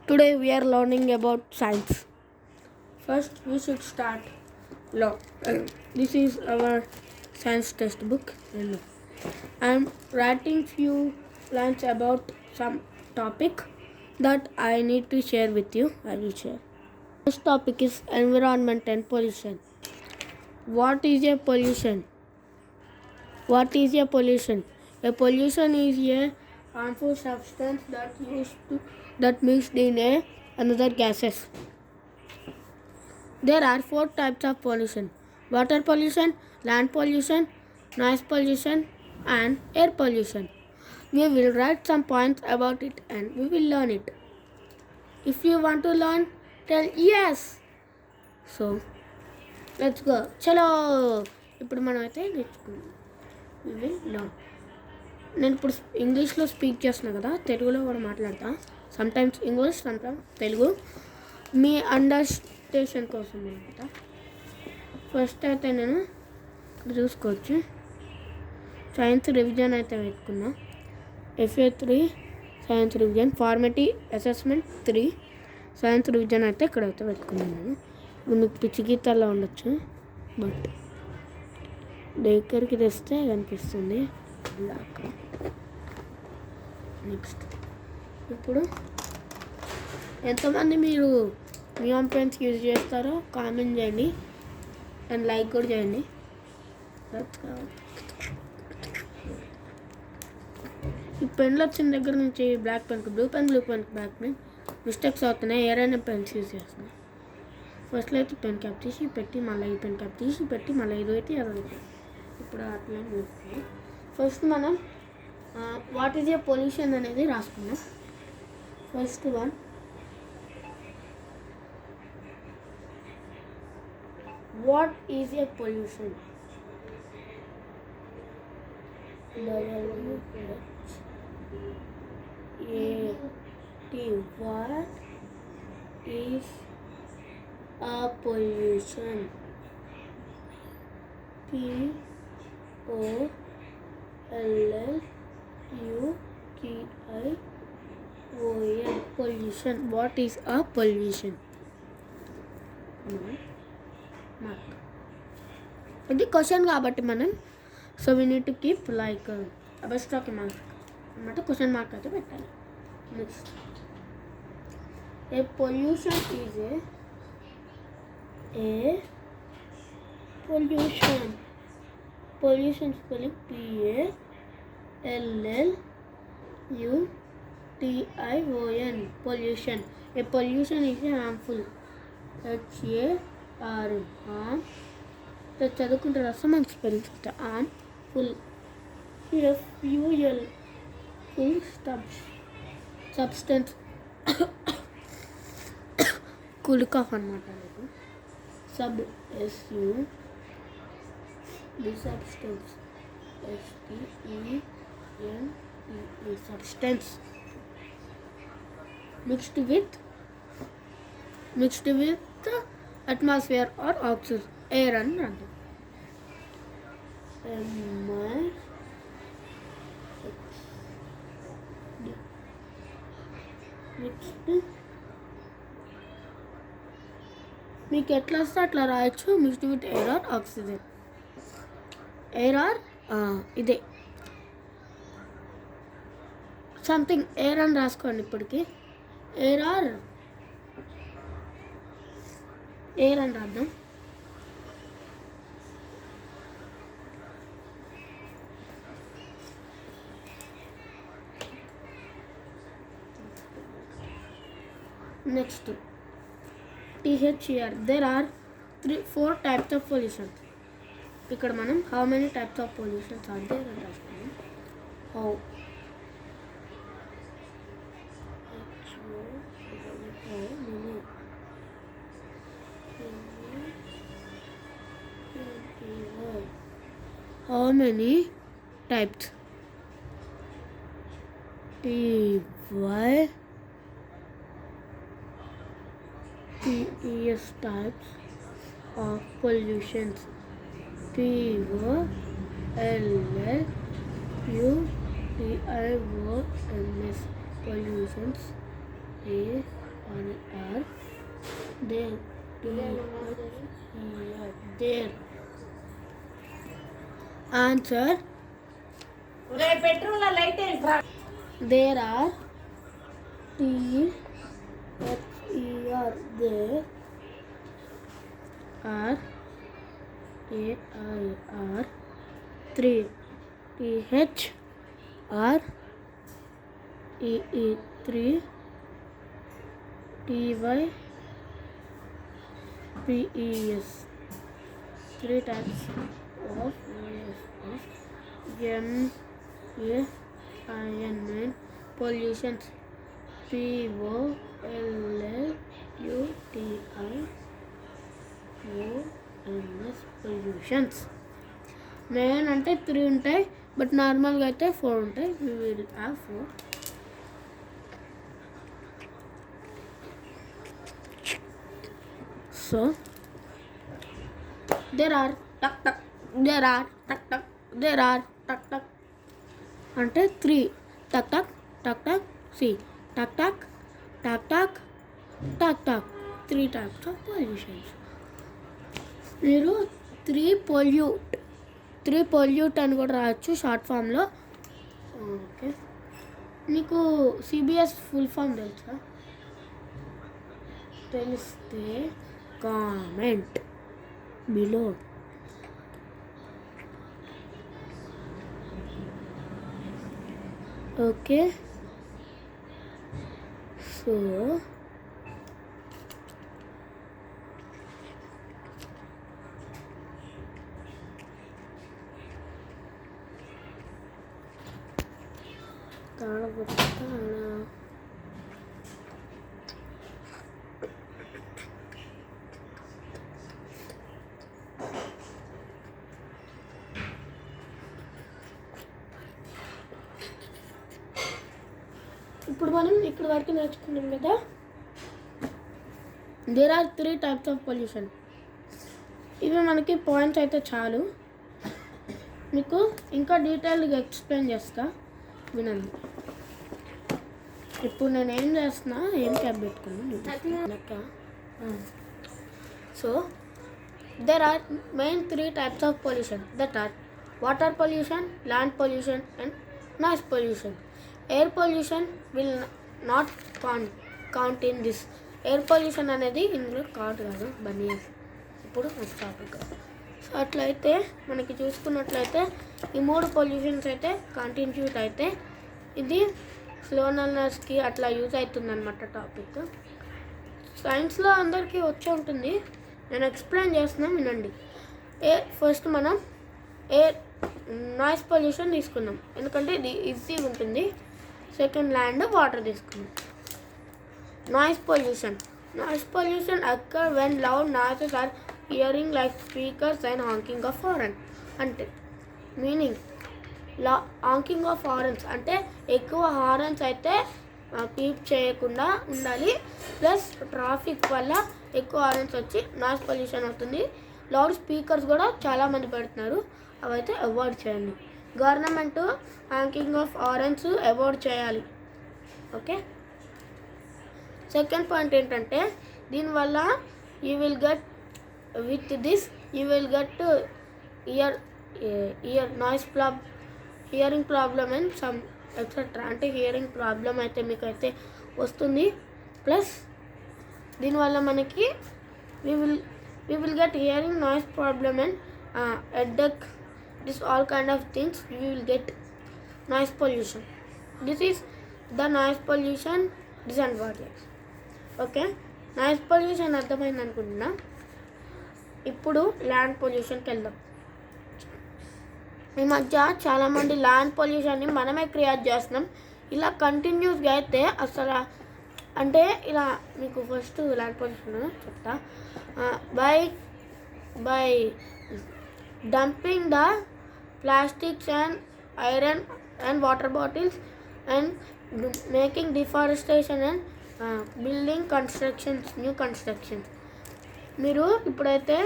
Today we are learning about science. First we should start law. This is our science textbook. I am writing few lines about some topic that I need to share with you. I will share. First topic is environment and pollution. What is a pollution? What is a pollution? A pollution is a harmful substance that mixed in another gases. There are 4 types of pollution: water pollution, land pollution, noise pollution, and air pollution. We will write some points about it and we will learn it. If you want to learn, tell yes. So, let's go. Chalo! ఇప్పుడు మనం అయితే నేర్చుకుందాం. We will learn. నేను ఇప్పుడు ఇంగ్లీష్లో speak చేస్తున్నా కదా, తెలుగులో కూడా మాట్లాడతా. Sometimes English, sometimes Telugu. మీ అండర్స్టేషన్ కోసం అనమాట. ఫస్ట్ అయితే నేను ఇక్కడ చూసుకోవచ్చు, సైన్స్ రివిజన్ అయితే పెట్టుకున్నా. FA3 science revision, formative assessment 3 science revision అయితే ఇక్కడైతే పెట్టుకున్నాను నేను. ఇప్పుడు మీకు పిచ్చి గీతాల్లో ఉండొచ్చు, బట్ దగ్గరికి తెస్తే కనిపిస్తుంది. నెక్స్ట్ ఇప్పుడు ఎంతమంది మీరు నియాన్ పెన్స్ యూజ్ చేస్తారో కామెంట్ చేయండి అండ్ లైక్ కూడా చేయండి. ఈ పెన్లు వచ్చిన దగ్గర నుంచి బ్లాక్ పెన్కి blue pen black pen mistakes అవుతున్నాయి. ఏదైనా పెన్స్ యూజ్ చేస్తున్నాయి. ఫస్ట్లో అయితే పెన్ క్యాప్ తీసి పెట్టి మళ్ళీ ఈ పెన్ క్యాప్ తీసి పెట్టి మళ్ళీ ఇది అయితే అది. ఇప్పుడు అట్లా చూస్తాం. ఫస్ట్ మనం వాట్ ఈజ్ ఏ పొల్యూషన్ అనేది రాసుకున్నాం. First one, what is a pollution? What is a pollution? POLLUTION. Pollution. What is a pollution? Mark. ఇది క్వశ్చన్ కాబట్టి మనం so we need to keep like abstract mark అన్నమాట. Question mark అయితే పెట్టాలి. Next, a pollution is a pollution. Pollution spelling PALLUTION. Pollution. A pollution is harmful. HARM. Harm చదువుకుంటే రాస్తే మనకి spellings వస్తాయి. హార్మ్ఫుల్. FUL. Full substance. కులికాఫ్ అనమాట. Sub SU the substance STENE substance. Mixed with atmosphere or oxygen air అని అంటారు. Next మీకు ఎట్లా వస్తే అట్లా రాయొచ్చు. Mixed with air are oxygen. Air or ఇదే సంథింగ్ ఎయిర్ అని రాసుకోండి. ఇప్పటికి ఎయిర్ అని రాద్దాం. Next THER. There are 4 types of pollution. ఇక్కడ మనం how many types of pollutions are there అని రాసుకున్నాం. How many types? TES types of pollutions. POLLUTIONS pollutions. అని or there there answer petrol light there are T-H-E-R there are A-I-R 3 T-H-R-E-E 3 T-Y-P-E-S 3 types of M-A-I-N pollutions P-O-L-L-U-T-I-O-N-S pollutions. Main అంటే 3 ఉంటాయి, but నార్మల్గా అయితే 4 ఉంటాయి. We will have 4. So there are tuck tuck, there are tuck tuck, there are tuck tuck అంటే 3 tuck tuck tuck tuck see tuck tuck tuck tuck tuck tuck 3 types of pollutions. మీరు 3 pollute అని కూడా రాయొచ్చు short ఫామ్లో. Okay, మీకు CBS full form తెలుసా? తెలిస్తే comment below. Okay, so ఇప్పుడు మనం ఇక్కడ వరకు నేర్చుకున్నాం కదా. There are 3 types of pollution. ఇవి మనకి పాయింట్స్ అయితే చాలు, మీకు ఇంకా డీటెయిల్గా ఎక్స్ప్లెయిన్ చేస్తా, వినండి. ఇప్పుడు నేను ఏం చేస్తున్నా, ఏం క్యాబ్ పెట్టుకున్నాను. So there are main 3 types of pollution, that are water pollution, land pollution and noise pollution. Air pollution will not count in this. Air pollution అనేది ఇందులో కౌంట్ కాదు. బన్నీ ఇప్పుడు నెక్స్ట్ టాపిక్. సో అట్లయితే మనకి చూసుకున్నట్లయితే ఈ 3 పొల్యూషన్స్ అయితే కంటిన్యూట్ అయితే ఇది స్లో లర్నర్స్కి అట్లా యూజ్ అవుతుందన్నమాట టాపిక్. సైన్స్లో అందరికీ వచ్చే ఉంటుంది, నేను ఎక్స్ప్లెయిన్ చేస్తున్నాను, వినండి. ఫస్ట్ మనం నాయిస్ పొల్యూషన్ తీసుకుందాం, ఎందుకంటే ఇది ఈజీగా ఉంటుంది. సెకండ్ ల్యాండ్, వాటర్ తీసుకుందాం. Noise pollution occur when loud noises are hearing like speakers and honking of horn. అంటే మీనింగ్ honking of horns అంటే ఎక్కువ హార్న్స్ అయితే పీప్ చేయకుండా ఉండాలి. ప్లస్ ట్రాఫిక్ వల్ల ఎక్కువ హార్న్స్ వచ్చి నాయిస్ పొల్యూషన్ అవుతుంది. లౌడ్ స్పీకర్స్ కూడా చాలామంది పెడుతున్నారు, అవైతే అవాయిడ్ చేయండి. Government Hawking of horns avoid చేయాలి. ఓకే, సెకండ్ పాయింట్ ఏంటంటే దీనివల్ల you will get hearing problem and some etcetera. అంటే హియరింగ్ ప్రాబ్లం అయితే మీకు అయితే వస్తుంది. ప్లస్ దీనివల్ల మనకి we will get hearing noise problem and headache. This all kind of things we will get noise pollution. This is the noise pollution disadvantage. Okay, noise pollution అర్థమైంది అనుకుంటున్నా. ఇప్పుడు ల్యాండ్ పొల్యూషన్కి వెళ్దాం. ఈ మధ్య చాలామంది ల్యాండ్ పొల్యూషన్ని మనమే క్రియేట్ చేస్తున్నాం. ఇలా కంటిన్యూస్గా అయితే అసలు అంటే ఇలా మీకు ఫస్ట్ ల్యాండ్ పొల్యూషన్ చెప్తా. By dumping the plastics and iron and water bottles and making deforestation and building new constructions. మీరు ఇప్పుడైతే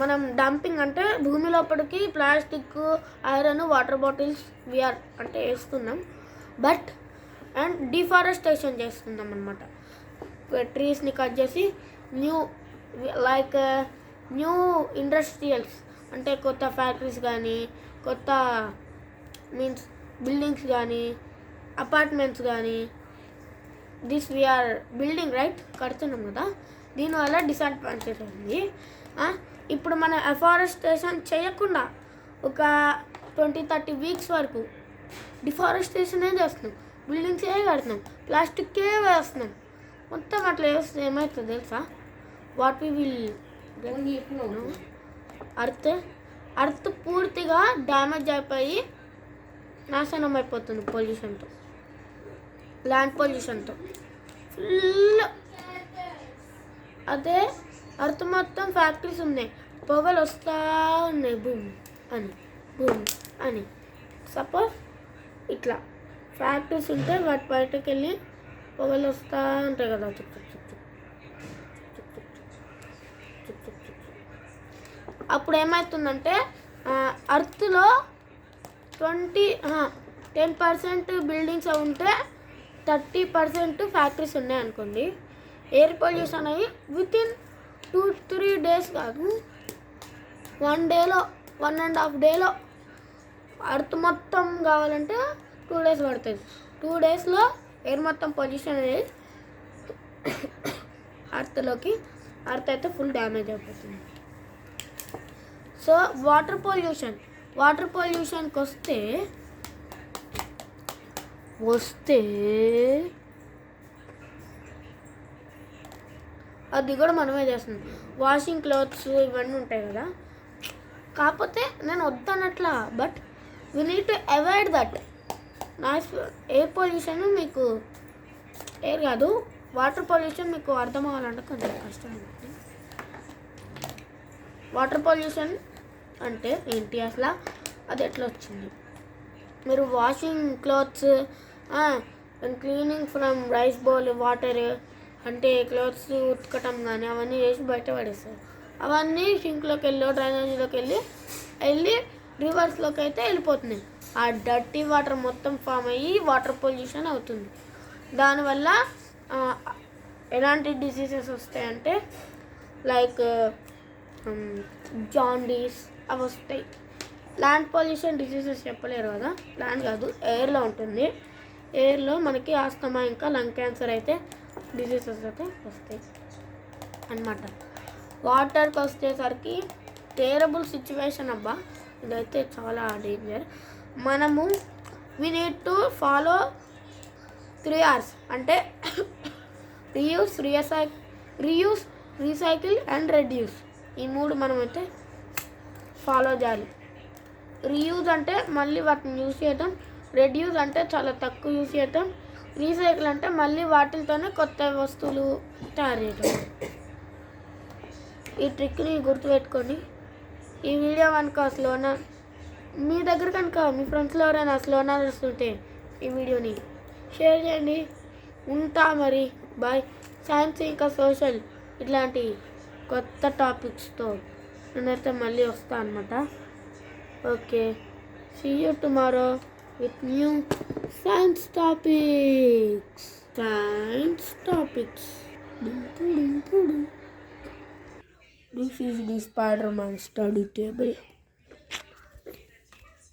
మనం డంపింగ్ అంటే భూమి లోపలికి ప్లాస్టిక్, ఐరన్, వాటర్ బాటిల్స్ అంటే వేస్తున్నాం. బట్ అండ్ డిఫారెస్టేషన్ చేస్తున్నాం అనమాట. ట్రీస్ని కట్ చేసి న్యూ న్యూ ఇండస్ట్రియల్స్ అంటే కొత్త ఫ్యాక్టరీస్ కానీ, కొత్త మీన్స్ బిల్డింగ్స్ కానీ, అపార్ట్మెంట్స్ కానీ, దిస్ వీఆర్ బిల్డింగ్ రైట్, కడుతున్నాం కదా, దీనివల్ల డిసడ్వాంటేజ్ ఉంది. ఇప్పుడు మన అఫారెస్టేషన్ చేయకుండా ఒక 20-30 వీక్స్ వరకు డిఫారెస్టేషనే చేస్తున్నాం, బిల్డింగ్సే కడుతున్నాం, ప్లాస్టిక్కే వేస్తున్నాం. మొత్తం అట్లా వేస్తే ఏమవుతుంది తెలుసా? వాట్ వి విల్ అర్త్ పూర్తిగా డ్యామేజ్ అయిపోయి నాశనం అయిపోతుంది పొల్యూషన్తో, ల్యాండ్ పొల్యూషన్తో ఫుల్. అదే అర్త్ మొత్తం ఫ్యాక్టరీస్ ఉన్నాయి, పొగలు వస్తూ ఉన్నాయి, బూమ్ అని. సపోజ్ ఇట్లా ఫ్యాక్టరీస్ ఉంటే వాటి బయటకు వెళ్ళి పొగలు వస్తూ ఉంటాయి కదా, అప్పుడు ఏమవుతుందంటే అర్త్లో 10% బిల్డింగ్స్ ఉంటే 30% ఫ్యాక్టరీస్ ఉన్నాయనుకోండి, ఎయిర్ పొల్యూషన్ అయ్యి వితిన్ 2-3 డేస్ కాదు, 1 డేలో 1.5 డేలో అర్త్ మొత్తం కావాలంటే 2 డేస్ పడుతుంది. 2 డేస్లో ఎయిర్ మొత్తం పొల్యూషన్ అనేది అర్త్ అయితే ఫుల్ డ్యామేజ్ అయిపోతుంది. సో వాటర్ పొల్యూషన్కి వస్తే అది కూడా మనమే చేస్తున్నాం. వాషింగ్ క్లాత్స్ ఇవన్నీ ఉంటాయి కదా, కాకపోతే నేను వద్దనట్లా, but we need to avoid that. Air pollution మీకు ఎయిర్ కాదు, వాటర్ పొల్యూషన్ మీకు అర్థం అవ్వాలంటే కొంచెం కష్టం ఉంటుంది. వాటర్ పొల్యూషన్ అంటే ఏంటి అసలు, అది ఎట్లా వచ్చింది? మీరు washing clothes and cleaning from rice bowl water అంటే క్లాత్స్ ఉతకటం కానీ అవన్నీ వేసి బయట పడేస్తారు. అవన్నీ సింక్లోకి వెళ్ళి డ్రైనేజీలోకి వెళ్ళి రివర్స్లోకి అయితే వెళ్ళిపోతున్నాయి. ఆ డర్టీ వాటర్ మొత్తం ఫామ్ అయ్యి వాటర్ పొల్యూషన్ అవుతుంది. దానివల్ల ఎలాంటి డిసీజెస్ వస్తాయంటే లైక్ జాండీస్ అవి వస్తాయి. ల్యాండ్ పొల్యూషన్ డిసీజెస్ చెప్పలేరు కదా, ల్యాండ్ కాదు ఎయిర్లో ఉంటుంది. ఎయిర్లో మనకి ఆస్తమా ఇంకా లంగ్ క్యాన్సర్ అయితే డిసీజెస్ అయితే వస్తాయి అన్నమాట. వాటర్కి వచ్చేసరికి టేరబుల్ సిచ్యువేషన్ అబ్బా, ఇదైతే చాలా డేంజర్. మనము we need to follow 3 R's అంటే రీయూస్, రీసైకిల్ అండ్ రెడ్యూస్. ఈ 3 మనమైతే ఫాలో చేయాలి. రీయూజ్ అంటే మళ్ళీ వాటిని యూజ్ చేయటం, రెడ్యూస్ అంటే చాలా తక్కువ యూజ్ చేయటం, రీసైకిల్ అంటే మళ్ళీ వాటితోనే కొత్త వస్తువులు తయారు చేయటం. ఈ ట్రిక్ని గుర్తుపెట్టుకొని ఈ వీడియో కనుక మీ దగ్గర కనుక మీ ఫ్రెండ్స్లో ఎవరైనా స్లోనర్స్ ఉంటే ఈ వీడియోని షేర్ చేయండి. ఉంటా మరి, బాయ్. సైన్స్ ఇంకా సోషల్ ఇట్లాంటి కొత్త టాపిక్స్తో నేనైతే మళ్ళీ వస్తాను అనమాట. Okay, see you tomorrow with new science topics. This is the Spider-Man study table.